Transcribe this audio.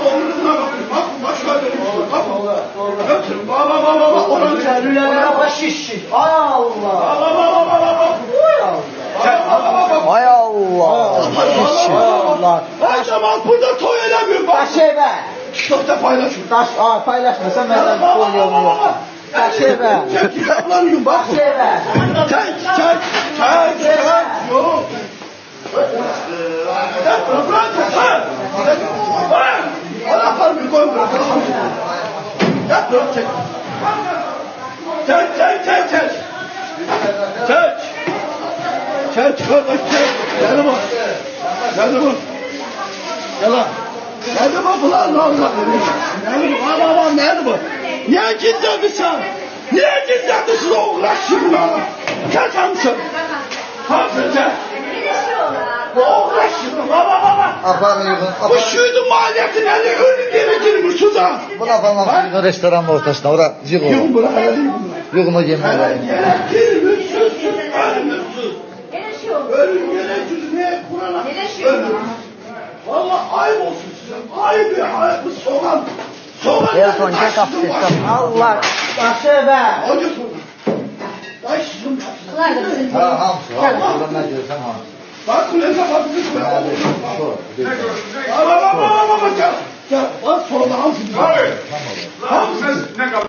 omruna bakın. Bak şöyle. Bak. Götürün. Bak. Oranın Cellelerine baş şiş. Ay Allah. Bak. Ay Allah. Allah. Her zaman burada toy edemiyorum. Bak. Taş eve. TikTok'ta paylaşın. Taş paylaşmasan benden koyuyorum yok. Taş eve. Çek kitaplarını bak. Taş eve. Çek. Yok. Ana kalbi koy bırak. Yap dur çek. Çek kardeş çek. Yanıma. Yalan. Yanıma bulan ne olacak? Yanıma. Nerede bu? Niye gizledin sen? Niye gizledin siz o uğraşın lan? Kaçar mısın? Kalsın sen. Uğraşın baba. Afanı yıkın. Bu şuydu maliyetin eli ölü geri girmişsiniz ha. Bu lafından yıkın restoranın ortasına. Orada yık olur. Yığın bırak hele değil mi? Yıkın o yemeğleri. Girmişsiniz. Ölüm gereksiz ne Kur'an'a? Ölüm. Valla ayıp olsun size. Ayıp ya. Bu soğan. Telefon çek apsız. Allah. Taş eve. Hoca soğan. Ay sizin. Ha hamsı. Hamsı. Ne diyorsan hamsı. Bak kulede bakın. Bak. Gel. Bak sonra hamsi. Abi. Hamsi. Ne kadar?